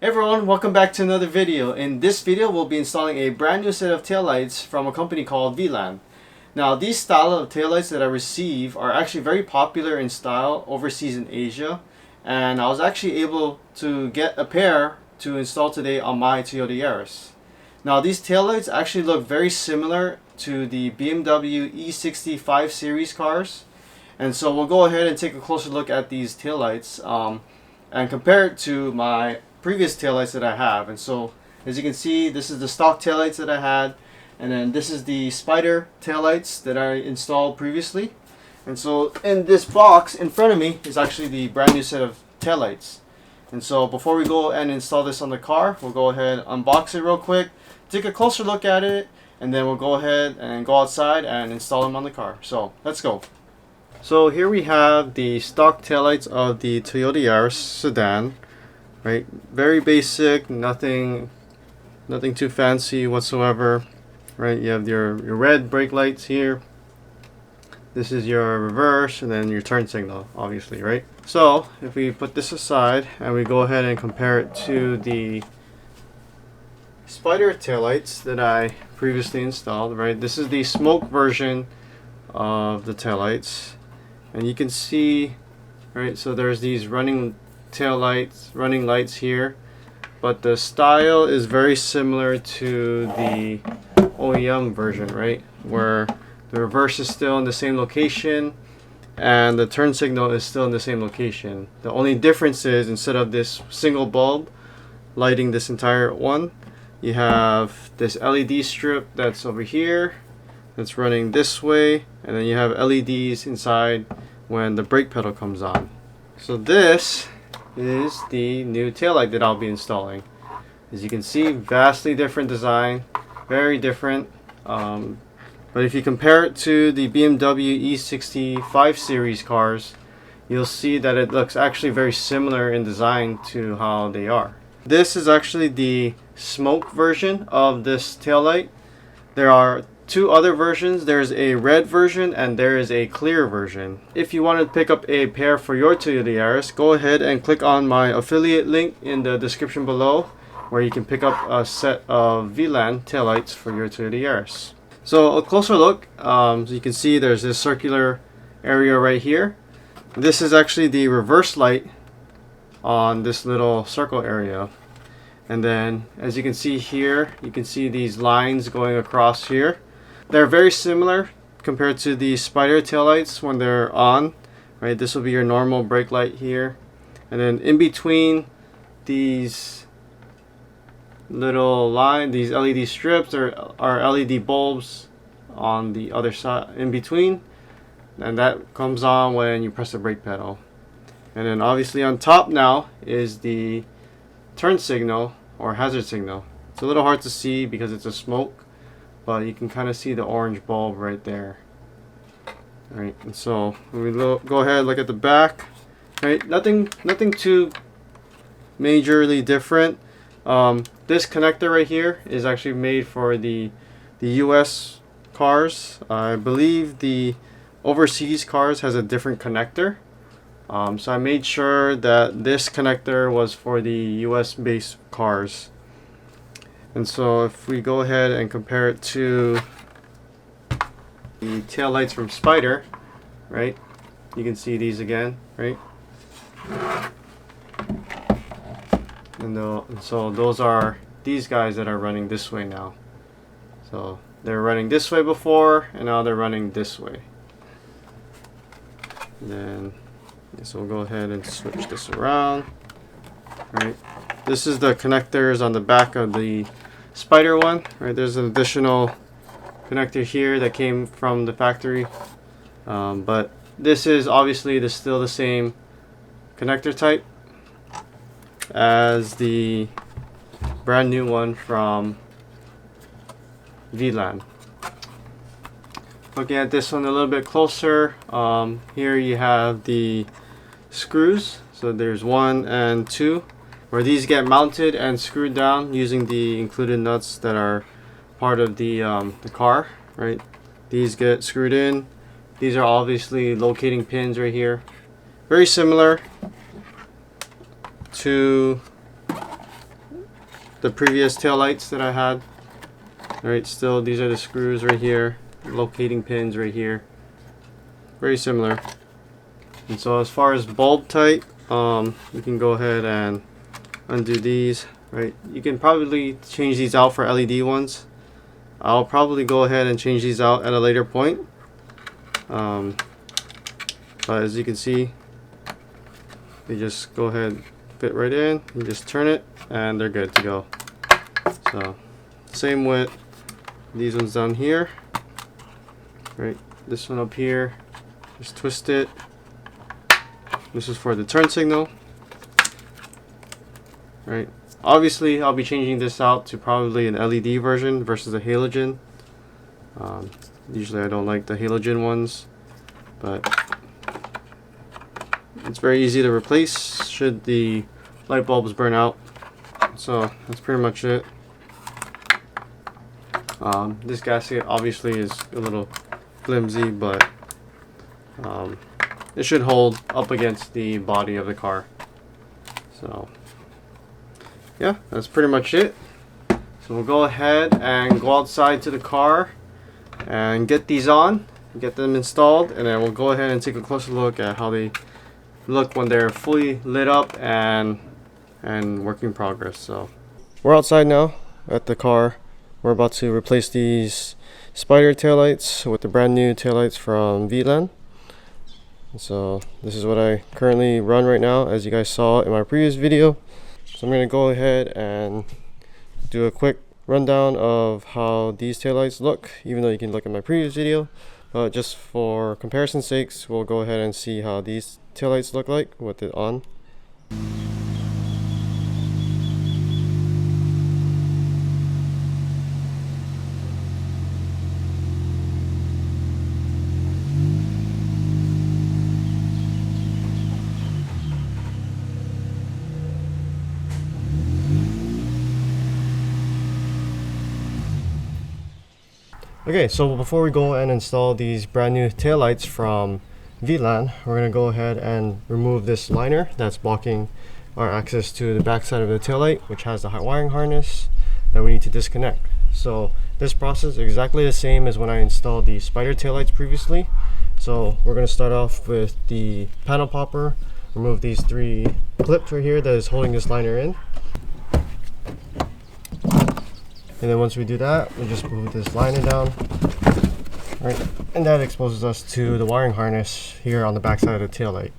Hey everyone, welcome back to another video. In this video, we'll be installing a brand new set of taillights from a company called Vland. Now, these style of taillights that I receive are actually very popular in style overseas in Asia, and I was actually able to get a pair to install today on my Toyota Yaris. Now, these taillights actually look very similar to the BMW E65 series cars, and so we'll go ahead and take a closer look at these taillights and compare it to my previous taillights that I have. And so as you can see, this is the stock taillights that I had, and then this is the Spyder Taillights that I installed previously. And so in this box in front of me is actually the brand new set of taillights. And so before we go and install this on the car, we'll go ahead, unbox it real quick, take a closer look at it, and then we'll go ahead and go outside and install them on the car. So let's go. So here we have the stock taillights of the Toyota Yaris sedan. Right, very basic, nothing too fancy whatsoever. Right, you have your red brake lights here. This is your reverse, and then your turn signal, obviously, right? So if we put this aside and we go ahead and compare it to the Spyder taillights that I previously installed, right? This is the smoke version of the taillights, and you can see, right? So there's these running lights here, but the style is very similar to the OEM version, right, where the reverse is still in the same location and the turn signal is still in the same location. The only difference is, instead of this single bulb lighting this entire one, you have this LED strip that's over here that's running this way, and then you have LEDs inside when the brake pedal comes on. So this is the new taillight that I'll be installing. As you can see, vastly different design, very different. But if you compare it to the BMW E65 series cars, you'll see that it looks actually very similar in design to how they are. This is actually the smoke version of this taillight. There are two other versions. There's a red version and there is a clear version. If you want to pick up a pair for your Toyota Yaris, go ahead and click on my affiliate link in the description below, where you can pick up a set of Vland taillights for your Toyota Yaris. So a closer look, so you can see there's this circular area right here. This is actually the reverse light on this little circle area. And then as you can see here, you can see these lines going across here. They're very similar compared to the Spyder taillights when they're on, right? This will be your normal brake light here. And then in between these little these LED strips are LED bulbs on the other side in between. And that comes on when you press the brake pedal. And then obviously on top now is the turn signal or hazard signal. It's a little hard to see because it's a smoke, but you can kind of see the orange bulb right there. Right, and so when we go ahead, look at the back. Right, nothing too majorly different. This connector right here is actually made for the US cars. I believe the overseas cars has a different connector. So I made sure that this connector was for the US based cars. And so if we go ahead and compare it to the taillights from Spyder, right, you can see these again, right? And so those are these guys that are running this way now. So they're running this way before, and now they're running this way. And then so we'll go ahead and switch this around. Right, this is the connectors on the back of the Spyder one. Right, there's an additional connector here that came from the factory, but this is obviously still the same connector type as the brand new one from Vland. Looking at this one a little bit closer, here you have the screws. So there's 1 and 2, where these get mounted and screwed down using the included nuts that are part of the car. Right, these get screwed in. These are obviously locating pins right here. Very similar to the previous tail lights that I had. Alright, still these are the screws right here, locating pins right here. Very similar. And so as far as bulb type, we can go ahead and undo these. Right, you can probably change these out for LED ones. I'll probably go ahead and change these out at a later point. But as you can see, they just go ahead, fit right in. You just turn it, and they're good to go. So same with these ones down here. Right, this one up here, just twist it. This is for the turn signal. Right, obviously I'll be changing this out to probably an LED version versus a halogen. Usually I don't like the halogen ones, but it's very easy to replace should the light bulbs burn out. So that's pretty much it. This gasket obviously is a little flimsy, but it should hold up against the body of the car. So yeah, that's pretty much it. So we'll go ahead and go outside to the car and get these on, get them installed, and then we'll go ahead and take a closer look at how they look when they're fully lit up and work in progress. So we're outside now at the car. We're about to replace these Spyder Taillights with the brand new taillights from Vland. So this is what I currently run right now, as you guys saw in my previous video. So I'm going to go ahead and do a quick rundown of how these taillights look, even though you can look at my previous video. But just for comparison's sakes, we'll go ahead and see how these taillights look like with it on. Okay, so before we go and install these brand new taillights from Vland, we're going to go ahead and remove this liner that's blocking our access to the back side of the taillight, which has the hot wiring harness that we need to disconnect. So this process is exactly the same as when I installed the Spyder taillights previously. So we're going to start off with the panel popper, remove these 3 clips right here that is holding this liner in. And then once we do that, we just move this liner down. Right, and that exposes us to the wiring harness here on the back side of the taillight.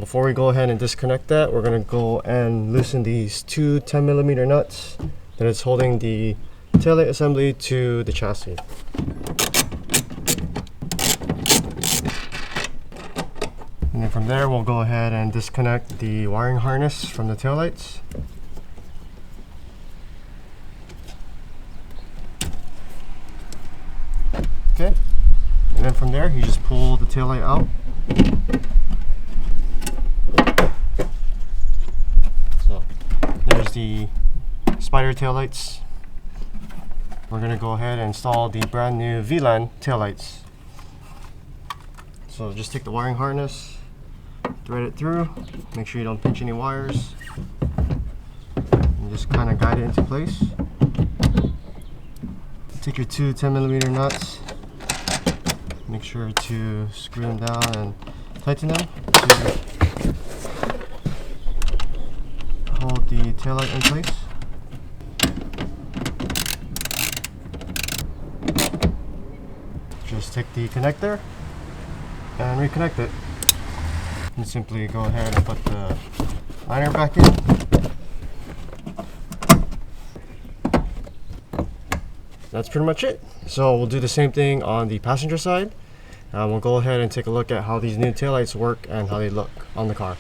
Before we go ahead and disconnect that, we're going to go and loosen these 2 10mm nuts that is holding the taillight assembly to the chassis. And then from there, we'll go ahead and disconnect the wiring harness from the taillights. Okay, and then from there you just pull the taillight out. So there's the Spyder taillights. We're going to go ahead and install the brand new Vland taillights. So just take the wiring harness, thread it through, make sure you don't pinch any wires, and just kind of guide it into place. Take your 2 10mm nuts. Make sure to screw them down and tighten them to hold the taillight in place. Just take the connector and reconnect it. And simply go ahead and put the liner back in. That's pretty much it. So we'll do the same thing on the passenger side. We'll go ahead and take a look at how these new taillights work and how they look on the car.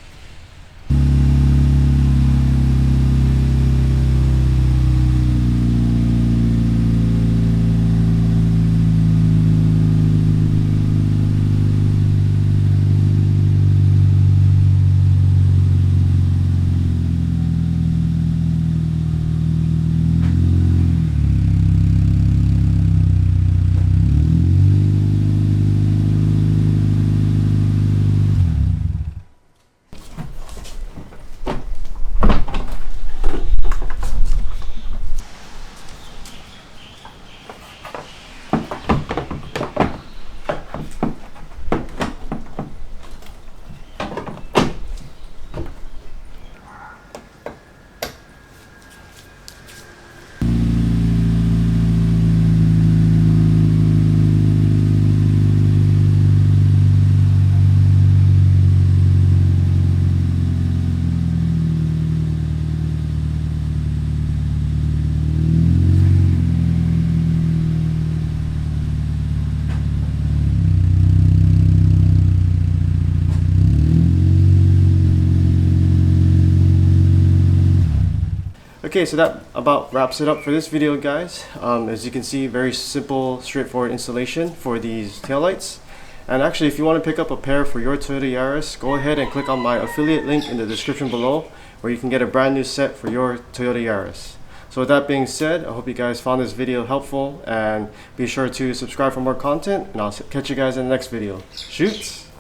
Okay, so that about wraps it up for this video, guys. As you can see, very simple, straightforward installation for these taillights. And actually, if you want to pick up a pair for your Toyota Yaris, go ahead and click on my affiliate link in the description below, where you can get a brand new set for your Toyota Yaris. So with that being said, I hope you guys found this video helpful, and be sure to subscribe for more content, and I'll catch you guys in the next video. Shoots!